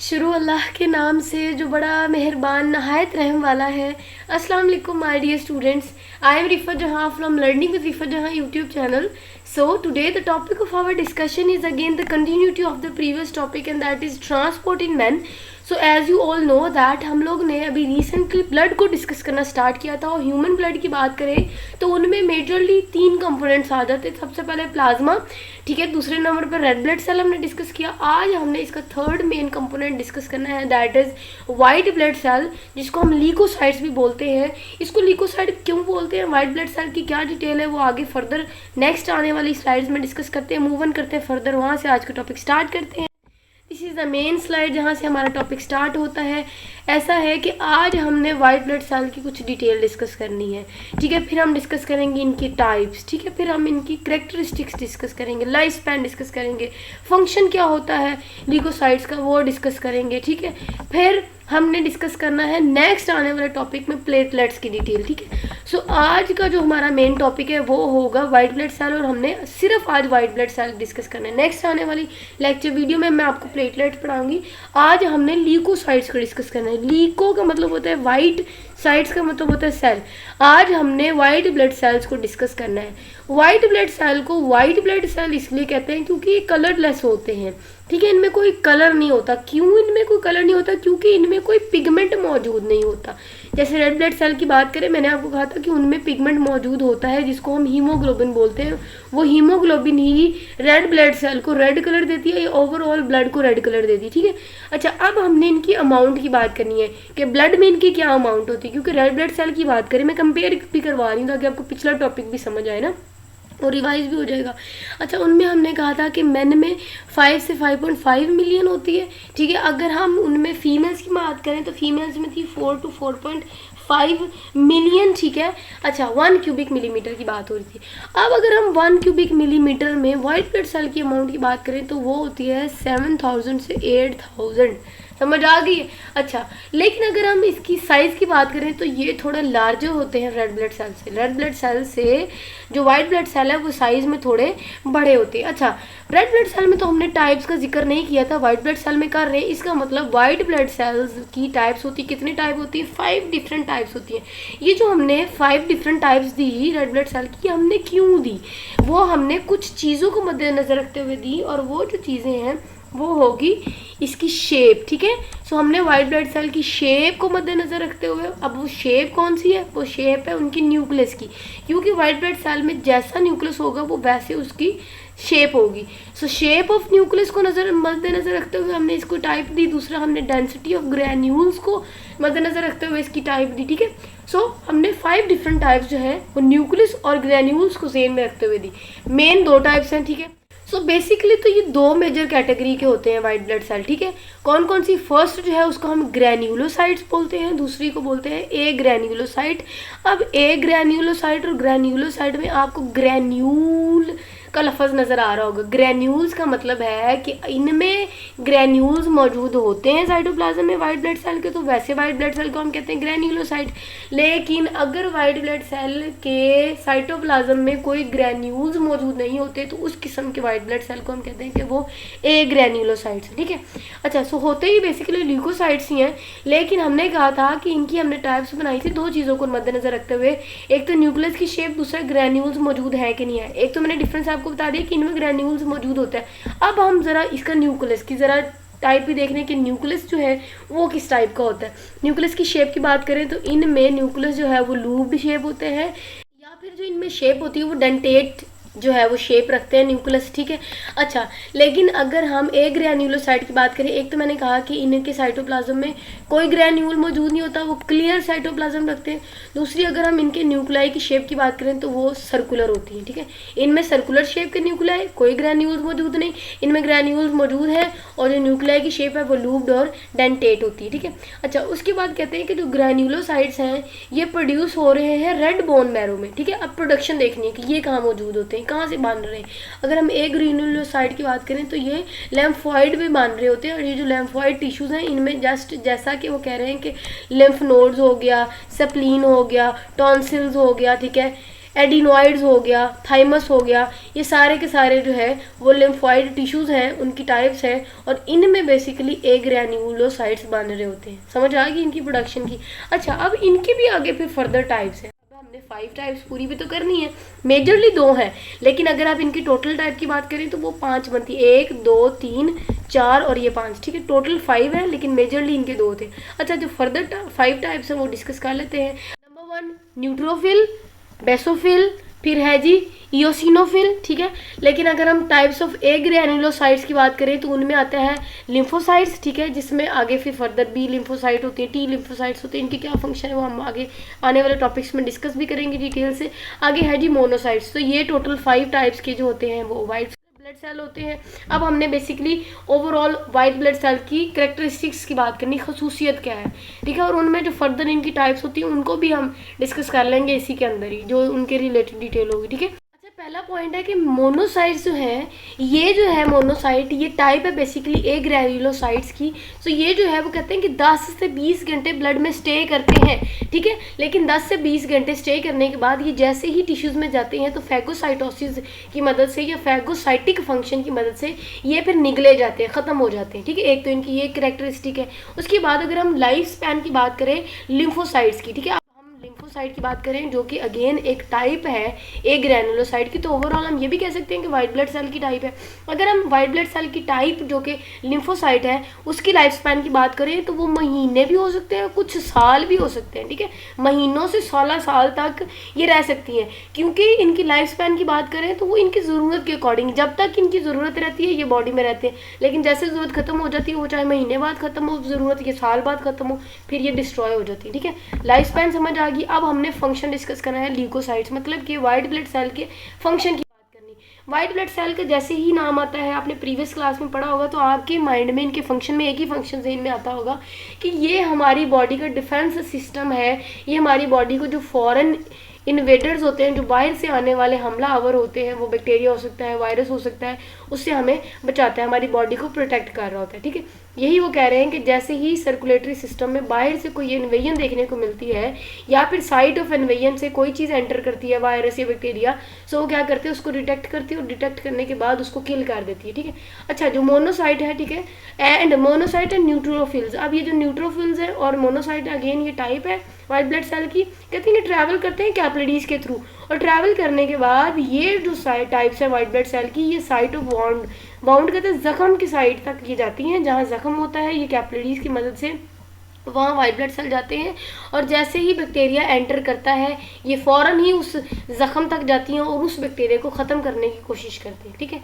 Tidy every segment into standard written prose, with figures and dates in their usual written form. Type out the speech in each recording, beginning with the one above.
शुरू अल्लाह के नाम से जो बड़ा मेहरबान नहायत रहम वाला है। अस्सलाम वालेकुम my dear students, I am Rifa Jahan from learning with Rifa Jahan YouTube channel. So today the topic of our discussion is again the continuity of the previous topic and that is transport in men. So as you all know that हम लोग ने अभी recently blood को discuss करना start किया था और human blood की बात करें तो उनमें मेजरली 3 कंपोनेंट्स आ जाते हैं. सबसे पहले प्लाज्मा, ठीक है. दूसरे नंबर पर रेड ब्लड सेल हमने डिस्कस किया. आज हमने इसका थर्ड मेन कंपोनेंट डिस्कस करना है, that is white blood cell, जिसको हम लीकोसाइट्स भी बोलते हैं. इसको लीकोसाइट क्यों बोलते हैं, वाइट ब्लड सेल की क्या डिटेल है, वो आगे फर्दर नेक्स्ट आने वाली स्लाइड्स में डिस्कस करते हैं. मूव ऑन करते हैं फर्दर, वहाँ से आज का टॉपिक स्टार्ट करते हैं. This is the main slide जहाँ से हमारा टॉपिक स्टार्ट होता है. ऐसा है कि आज हमने वाइट ब्लड सेल की कुछ डिटेल डिस्कस करनी है, ठीक है. फिर हम डिस्कस करेंगे इनकी टाइप्स, ठीक है. फिर हम इनकी करेक्टरिस्टिक्स डिस्कस करेंगे, लाइफ स्पैन डिस्कस करेंगे, फंक्शन क्या होता है लीकोसाइट्स का वो डिस्कस करेंगे, ठीक है. फिर हमने डिस्कस करना है नेक्स्ट आने वाले टॉपिक में प्लेटलेट्स की डिटेल, ठीक है. सो आज का जो हमारा मेन टॉपिक है वो होगा वाइट ब्लड सेल और हमने सिर्फ आज वाइट ब्लड सेल डिस्कस करना है. नेक्स्ट आने वाली लेक्चर वीडियो में मैं आपको प्लेटलेट्स पढ़ाऊंगी. आज हमने लीकोसाइट्स को डिस्कस करना है. लीको का मतलब होता है वाइट, साइट्स का मतलब होता है सेल. आज हमने वाइट ब्लड सेल्स को डिस्कस करना है. वाइट ब्लड सेल को वाइट ब्लड सेल इसलिए कहते हैं क्योंकि ये कलरलेस होते हैं, ठीक है. इनमें कोई कलर नहीं होता. क्यों इनमें कोई कलर नहीं होता? क्योंकि इनमें कोई पिगमेंट मौजूद नहीं होता. जैसे रेड ब्लड सेल की बात करें, मैंने आपको कहा था कि उनमें पिगमेंट मौजूद होता है जिसको हम हीमोग्लोबिन बोलते हैं. वो हीमोग्लोबिन ही रेड ब्लड सेल को रेड कलर देती है, ओवरऑल ब्लड को रेड कलर देती है, ठीक है. अच्छा, अब हमने इनकी अमाउंट की बात करनी है कि ब्लड में इनकी क्या अमाउंट होती है. क्योंकि रेड ब्लड सेल की बात करें, मैं कंपेयर भी करवा रही हूँ ताकि आपको पिछला टॉपिक भी समझ आए ना और रिवाइज भी हो जाएगा. अच्छा, उनमें हमने कहा था कि मेन में 5 से 5.5 मिलियन होती है, ठीक है. अगर हम उनमें फीमेल्स की बात करें तो फीमेल्स में थी 4 to 4.5 मिलियन, ठीक है. अच्छा, 1 क्यूबिक मिलीमीटर की बात हो रही थी. अब अगर हम 1 क्यूबिक मिलीमीटर में वाइट ब्लड सेल की अमाउंट की बात करें तो वो होती है 7,000 से 8,000. समझ आ गई है. अच्छा, लेकिन अगर हम इसकी साइज़ की बात करें तो ये थोड़े लार्जर होते हैं रेड ब्लड सेल से. रेड ब्लड सेल से जो वाइट ब्लड सेल है वो साइज़ में थोड़े बड़े होते हैं. अच्छा, रेड ब्लड सेल में तो हमने टाइप्स का जिक्र नहीं किया था, वाइट ब्लड सेल में कर रहे हैं. इसका मतलब वाइट ब्लड सेल्स की टाइप्स होती, कितनी टाइप होती है? 5 डिफरेंट टाइप्स होती है. ये जो हमने 5 डिफरेंट टाइप्स दी रेड ब्लड सेल की, हमने क्यों दी? वो हमने कुछ चीज़ों को मद्देनज़र रखते हुए दी और वो जो चीज़ें हैं वो होगी इसकी शेप, ठीक है. सो हमने वाइट ब्लड सेल की शेप को मद्देनज़र रखते हुए, अब वो शेप कौन सी है? वो शेप है उनकी न्यूक्लियस की. क्योंकि वाइट ब्लड सेल में जैसा न्यूक्लियस होगा वो वैसे उसकी शेप होगी. सो शेप ऑफ न्यूक्लियस को मद्देनज़र रखते हुए हमने इसको टाइप दी. दूसरा, हमने डेंसिटी ऑफ ग्रैन्यूल्स को मद्देनज़र रखते हुए इसकी टाइप दी, ठीक है. सो हमने 5 डिफरेंट टाइप्स जो है वो न्यूक्लियस और ग्रैन्यूल्स को सेम में रखते हुए दी. मेन 2 टाइप्स हैं, ठीक है. सो बेसिकली तो ये 2 मेजर कैटेगरी के होते हैं वाइट ब्लड सेल, ठीक है. कौन कौन सी? फर्स्ट जो है उसको हम ग्रैन्युलोसाइट्स बोलते हैं, दूसरी को बोलते हैं ए ग्रैन्युलोसाइट. अब ए ग्रैन्युलोसाइट और ग्रैन्युलोसाइट में आपको ग्रैन्यूल का लफज नज़र आ रहा होगा. ग्रैन्यूल्स का मतलब है कि इनमें ग्रैन्यूल्स मौजूद होते हैं साइटोप्लाज्म में वाइट ब्लड सेल के, तो वैसे वाइट ब्लड सेल को हम कहते हैं ग्रैन्युलोसाइट. लेकिन अगर वाइट ब्लड सेल के साइटोप्लाज्म में कोई ग्रैन्यूल्स मौजूद नहीं होते तो उस किस्म के वाइट ब्लड सेल को हम कहते हैं कि वो ए ग्रैन्युलोसाइट्स, ठीक है. अच्छा, सो होते ही बेसिकली ल्यूकोसाइट्स ही हैं. लेकिन हमने कहा था कि इनकी हमने टाइप्स बनाई थी 2 चीज़ों को मद्देनजर रखते हुए. एक तो न्यूक्लियस की शेप, दूसरा ग्रैन्यूल्स मौजूद है कि नहीं है. एक तो मैंने डिफरेंस आपको बता दिया कि इनमें ग्रैन्यूल्स मौजूद होता है. अब हम जरा इसका न्यूक्लियस की जरा टाइप भी देखने कि न्यूक्लियस जो है वो किस टाइप का होता है. न्यूक्लियस की शेप की बात करें तो इनमें न्यूक्लियस जो है वो लूप्ड शेप होते हैं, या फिर जो इनमें शेप होती है वो डेंटेट जो है वो शेप रखते हैं न्यूक्लियस, ठीक है. अच्छा, लेकिन अगर हम ए ग्रैन्युलोसाइट की बात करें, एक तो मैंने कहा कि इनके साइटोप्लाज्म में कोई ग्रैन्यूल मौजूद नहीं होता, वो क्लियर साइटोप्लाज्म रखते हैं. दूसरी, अगर हम इनके न्यूक्लियाई की शेप की बात करें तो वो सर्कुलर होती है, ठीक है. इनमें सर्कुलर शेप के न्यूक्लियाई, कोई ग्रैन्यूल्स मौजूद नहीं. इनमें ग्रैन्यूल्स मौजूद है और जो न्यूक्लियाई की शेप है वो लूप्ड और डेंटेट होती है, ठीक है. अच्छा, उसके बाद कहते हैं कि जो ग्रैन्युलोसाइट्स हैं ये प्रोड्यूस हो रहे हैं रेड बोन मैरो में, ठीक है. अब प्रोडक्शन देखनी है कि ये कहाँ मौजूद होते हैं, कहाँ से बांध रहे हैं. अगर हम एक ग्रैन्युलोसाइट की बात करें तो ये लिम्फोइड भी बांध रहे होते हैं. और ये जो लिम्फोइड टिश्यूज हैं इनमें जस्ट जैसा कि वो कह रहे हैं कि लिम्फ नोड्स हो गया, स्प्लीन हो गया, टॉन्सिल्स हो गया, ठीक है, एडिनोइड्स हो गया, थाइमस हो गया, ये सारे के सारे जो है वो लिम्फोइड टिश्यूज़ हैं, उनकी टाइप्स हैं, और इनमें बेसिकली ए ग्रैन्युलोसाइट्स बन रहे होते हैं। समझ आ गई इनकी प्रोडक्शन की। अच्छा, अब इनके भी आगे फिर फर्दर टाइप्स हैं। हमने 5 टाइप्स पूरी भी तो करनी है, मेजरली 2 हैं, लेकिन अगर आप इनकी टोटल टाइप की बात करें तो वो 5 बनती है, 1 2 3 4 और ये 5, ठीक है, टोटल 5 है, लेकिन मेजरली इनके 2 थे। अच्छा, जो फर्दर 5 टाइप्स हैं वो डिस्कस कर लेते हैं। नंबर 1 न्यूट्रोफिल, बेसोफिल, फिर है जी इयोसिनोफिल, ठीक है। लेकिन अगर हम टाइप्स ऑफ ए ग्रैन्युलोसाइट्स की बात करें तो उनमें आता है लिम्फोसाइट्स, ठीक है, जिसमें आगे फिर फर्दर बी लिम्फोसाइट होती है, टी लिम्फोसाइट्स होते हैं, इनकी क्या फंक्शन है वो हम आगे आने वाले टॉपिक्स में डिस्कस भी करेंगे डिटेल से। आगे है जी मोनोसाइट्स। तो ये टोटल 5 टाइप्स के जो होते हैं वो वाइट ब्लड सेल होते हैं। अब हमने basically overall white blood cell की कैरेक्टरिस्टिक्स की बात करनी, खसूसियत क्या है, ठीक है, और उनमें जो फर्दर इनकी टाइप्स होती हैं उनको भी हम डिस्कस कर लेंगे इसी के अंदर ही, जो उनके रिलेटेड डिटेल होगी, ठीक है। अच्छा, पहला पॉइंट है कि मोनोसाइट्स जो है, ये जो है मोनोसाइट, ये टाइप है बेसिकली ए ग्रैन्युलोसाइट्स की। तो ये जो है वो कहते हैं कि 10 से 20 घंटे ब्लड में स्टे करते हैं, ठीक है, लेकिन 10 से 20 घंटे स्टे करने के बाद ये जैसे ही टिश्यूज़ में जाते हैं तो फैगोसाइटोसिस की मदद से या फैगोसाइटिक फंक्शन की मदद से ये फिर निगले जाते हैं, ख़त्म हो जाते हैं, ठीक है। एक तो इनकी ये कैरेक्टरिस्टिक है। उसके बाद अगर हम लाइफ स्पैन की बात करें लिम्फोसाइट्स की, ठीक है, लिम्फोसाइट की बात करें जो कि अगेन एक टाइप है ए ग्रैनुलोसाइट की, तो ओवरऑल हम ये भी कह सकते हैं कि वाइट ब्लड सेल की टाइप है। अगर हम वाइट ब्लड सेल की टाइप जो कि लिम्फोसाइट है उसकी लाइफ स्पैन की बात करें तो वो महीने भी हो सकते हैं, कुछ साल भी हो सकते हैं, ठीक है, महीनों से 16 साल तक ये रह सकती हैं। क्योंकि इनकी लाइफ स्पैन की बात करें तो वो इनकी ज़रूरत के अकॉर्डिंग, जब तक इनकी ज़रूरत रहती है ये बॉडी में रहते हैं, लेकिन जैसे ज़रूरत खत्म हो जाती है, वो चाहे महीने बाद खत्म हो ज़रूरत, ये साल बाद खत्म हो, फिर ये डिस्ट्रॉय हो जाती है, ठीक है। लाइफ स्पैन समझ आ गई। अब हमने फंक्शन डिस्कस करना है ल्यूकोसाइट्स, मतलब कि वाइट ब्लड सेल के फंक्शन की बात करनी। वाइट ब्लड सेल का जैसे ही नाम आता है, आपने प्रीवियस क्लास में पढ़ा होगा, तो आपके माइंड में इनके फंक्शन में एक ही फंक्शन ज़हन में आता होगा कि ये हमारी बॉडी का डिफेंस सिस्टम है। ये हमारी बॉडी को जो फॉरेन इन्वेडर्स होते हैं, जो बाहर से आने वाले हमलावर होते हैं, वो बैक्टीरिया हो सकता है, वायरस हो सकता है, उससे हमें बचाता है, हमारी बॉडी को प्रोटेक्ट कर रहा होता है, ठीक है। यही वो कह रहे हैं कि जैसे ही सर्कुलेटरी सिस्टम में बाहर से कोई इन्वेजन देखने को मिलती है या फिर साइट ऑफ इन्वेजन से कोई चीज़ एंटर करती है, वायरस या बैक्टीरिया, सो वो क्या करते हैं, उसको डिटेक्ट करती है और डिटेक्ट करने के बाद उसको किल कर देती है, ठीक है। अच्छा, जो मोनोसाइट है, ठीक है, एंड मोनोसाइट एंड न्यूट्रोफिल्स। अब ये जो न्यूट्रोफिल्स है और मोनोसाइट, अगेन ये टाइप है वाइट ब्लड सेल की, कहते हैं ट्रैवल करते हैं कैपिलरीज के थ्रू, और ट्रैवल करने के बाद ये जो टाइप्स है वाइट ब्लड सेल की, ये साइट ऑफ बाउंड कहते हैं जख्म की साइड तक ये जाती हैं, जहाँ जख्म होता है ये कैपिलरीज की मदद से वहाँ वाइट ब्लड सेल जाते हैं, और जैसे ही बैक्टीरिया एंटर करता है ये फ़ौरन ही उस जख्म तक जाती हैं और उस बैक्टीरिया को ख़त्म करने की कोशिश करती हैं, ठीक है।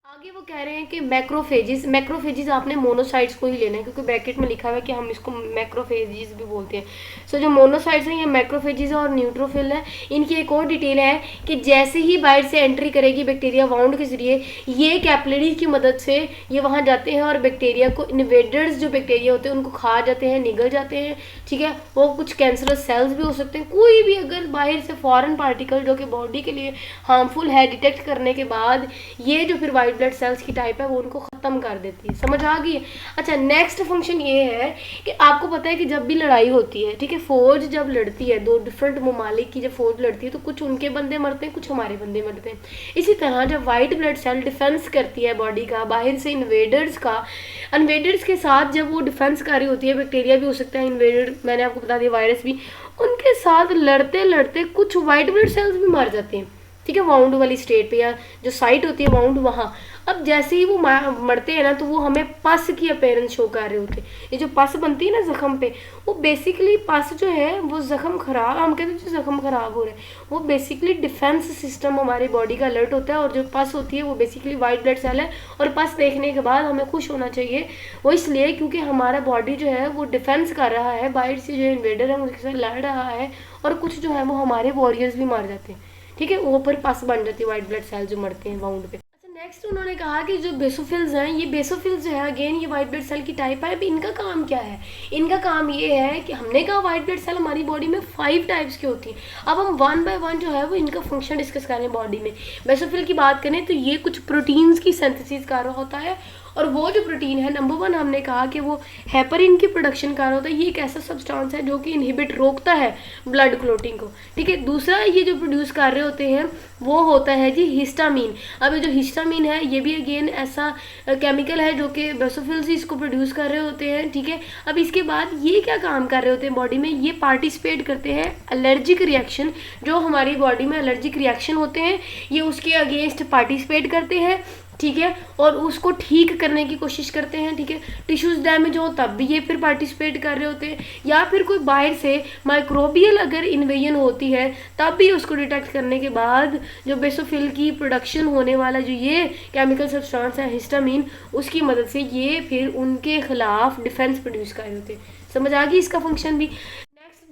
आगे वो कह रहे हैं कि मैक्रोफेजिस आपने मोनोसाइट्स को ही लेना है, क्योंकि ब्रैकेट में लिखा हुआ है कि हम इसको मैक्रोफेजिस भी बोलते हैं। सो जो मोनोसाइट्स हैं ये मैक्रोफेजिस और न्यूट्रोफिल है। इनकी एक और डिटेल है कि जैसे ही बाहर से एंट्री करेगी बैक्टीरिया वाउंड के जरिए, ये कैपिलरी की मदद से ये वहाँ जाते हैं और बैक्टीरिया को, इन्वेडर्स जो बैक्टीरिया होते हैं उनको खा जाते हैं, निगल जाते हैं, ठीक है। वो कुछ कैंसरस सेल्स भी हो सकते हैं, कोई भी अगर बाहर से फॉरेन पार्टिकल जो कि बॉडी के लिए हार्मफुल है, डिटेक्ट करने के बाद ये जो फिर वाइट ब्लड सेल्स की टाइप है वो उनको खत्म कर देती है। समझ आ गई है। अच्छा, नेक्स्ट फंक्शन ये है कि आपको पता है कि जब भी लड़ाई होती है, ठीक है, फौज जब लड़ती है, दो डिफरेंट ममालिक की जब फौज लड़ती है तो कुछ उनके बंदे मरते हैं, कुछ हमारे बंदे मरते हैं। इसी तरह जब वाइट ब्लड सेल डिफेंस करती है बॉडी का बाहर से इन्वेडर्स के साथ, जब वो डिफेंस कर रही होती है, बैक्टीरिया भी हो सकता है, इन्वेडर मैंने आपको बता दिया, वायरस भी, उनके साथ लड़ते लड़ते कुछ वाइट ब्लड सेल्स भी मर जाते हैं, ठीक है, वाउंड वाली स्टेट पे या जो साइट होती है वाउंड वहाँ। अब जैसे ही वो मरते हैं ना तो वो हमें पस की अपीयरेंस शो कर रहे होते हैं। ये जो पस बनती है ना जख्म पे, वो बेसिकली पस जो है वो जख्म खराब, हम कहते हैं जो जख्म खराब हो रहे हैं, वो बेसिकली डिफेंस सिस्टम हमारी बॉडी का अलर्ट होता है। और जो पस होती है वो बेसिकली वाइट ब्लड सेल है। और पस देखने के बाद हमें खुश होना चाहिए, वो इसलिए क्योंकि हमारा बॉडी जो है वो डिफेंस कर रहा है, बाहर से जो इन्वेडर है उनके साथ लड़ रहा है, और कुछ जो है वो हमारे वॉरियर्स भी मार जाते हैं, ठीक है, वो पर पस बन जाती है वाइट ब्लड सेल जो मरते हैं वाउंड पे। नेक्स्ट उन्होंने कहा कि जो बेसोफिल्स हैं, ये बेसोफिल्स जो है अगेन ये वाइट ब्लड सेल की टाइप है। अब इनका काम क्या है? इनका काम ये है कि हमने कहा वाइट ब्लड सेल हमारी बॉडी में 5 टाइप्स की होती हैं। अब हम 1 बाय 1 जो है वो इनका फंक्शन डिस्कस करें बॉडी में। बेसोफिल की बात करें तो ये कुछ प्रोटीन्स की सिंथेसिस कर रहा होता है, और वो जो प्रोटीन है नंबर 1 हमने कहा कि वो हेपरिन की प्रोडक्शन कर रहा होता है। ये एक ऐसा सब्सटेंस है जो कि इनहिबिट रोकता है ब्लड क्लोटिंग को, ठीक है। दूसरा ये जो प्रोड्यूस कर रहे होते हैं वो होता है जी हिस्टामीन। अब ये जो हिस्टामीन है ये भी अगेन ऐसा केमिकल है जो कि बेसोफिल्स इसको प्रोड्यूस कर रहे होते हैं, ठीक है। अब इसके बाद ये क्या काम कर रहे होते हैं बॉडी में, ये पार्टिसिपेट करते हैं एलर्जिक रिएक्शन, जो हमारी बॉडी में एलर्जिक रिएक्शन होते हैं ये उसके अगेंस्ट पार्टिसिपेट करते हैं, ठीक है, और उसको ठीक करने की कोशिश करते हैं, ठीक है। टिश्यूज डैमेज हो तब भी ये फिर पार्टिसिपेट कर रहे होते हैं, या फिर कोई बाहर से माइक्रोबियल अगर इन्वेजन होती है तब भी उसको डिटेक्ट करने के बाद जो बेसोफिल की प्रोडक्शन होने वाला जो ये केमिकल सब्सटेंस है हिस्टामीन, उसकी मदद से ये फिर उनके खिलाफ डिफेंस प्रोड्यूस कर रहे होते हैं। समझ आ गई इसका फंक्शन भी।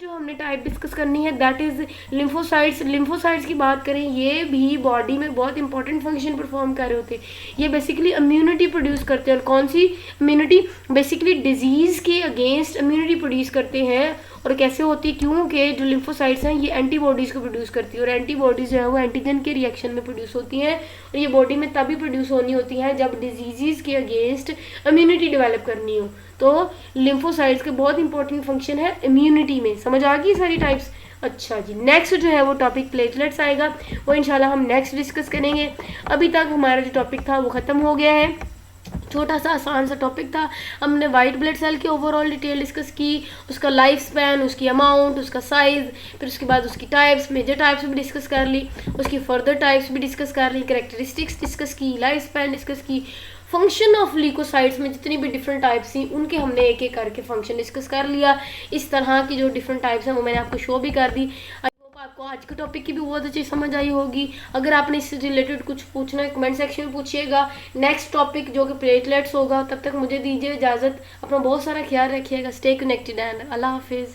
जो हमने टाइप डिस्कस करनी है दैट इज लिम्फोसाइट्स। लिम्फोसाइट्स की बात करें ये भी बॉडी में बहुत इंपॉर्टेंट फंक्शन परफॉर्म कर रहे होते हैं। ये बेसिकली इम्यूनिटी प्रोड्यूस करते हैं, और कौन सी इम्यूनिटी, बेसिकली डिजीज़ के अगेंस्ट इम्यूनिटी प्रोड्यूस करते हैं। और कैसे होती है, क्योंकि जो लिम्फोसाइट्स हैं ये एंटीबॉडीज़ को प्रोड्यूस करती है, और एंटीबॉडीज़ जो है वो एंटीजन के रिएक्शन में प्रोड्यूस होती हैं, और ये बॉडी में तभी प्रोड्यूस होनी होती हैं जब डिजीज़ के अगेंस्ट इम्यूनिटी डेवलप करनी हो। तो लिम्फोसाइट्स के बहुत इंपॉर्टेंट फंक्शन है इम्यूनिटी में। समझ आ गई सारी टाइप्स। अच्छा जी, नेक्स्ट जो है वो टॉपिक प्लेटलेट्स आएगा, वो इंशाल्लाह हम नेक्स्ट डिस्कस करेंगे। अभी तक हमारा जो टॉपिक था वो ख़त्म हो गया है, छोटा सा आसान सा टॉपिक था। हमने वाइट ब्लड सेल की ओवरऑल डिटेल डिस्कस की, उसका लाइफ स्पैन, उसकी अमाउंट, उसका साइज़, फिर उसके बाद उसकी टाइप्स, मेजर टाइप्स भी डिस्कस कर ली, उसकी फर्दर टाइप्स भी डिस्कस कर ली, कैरेक्टरिस्टिक्स डिस्कस की, लाइफ स्पैन डिस्कस की, फंक्शन ऑफ ल्यूकोसाइट्स में जितनी भी डिफरेंट टाइप्स थी उनके हमने एक एक करके फंक्शन डिस्कस कर लिया। इस तरह की जो डिफरेंट टाइप्स हैं वो मैंने आपको शो भी कर दी। आई होप आपको आज के टॉपिक की भी बहुत अच्छी समझ आई होगी। अगर आपने इससे रिलेटेड कुछ पूछना है कमेंट सेक्शन में पूछिएगा। नेक्स्ट टॉपिक जो कि प्लेटलेट्स होगा, तब तक मुझे दीजिए इजाज़त। अपना बहुत सारा ख्याल रखिएगा। स्टे कनेक्टेड एंड अल्लाह हाफिज़।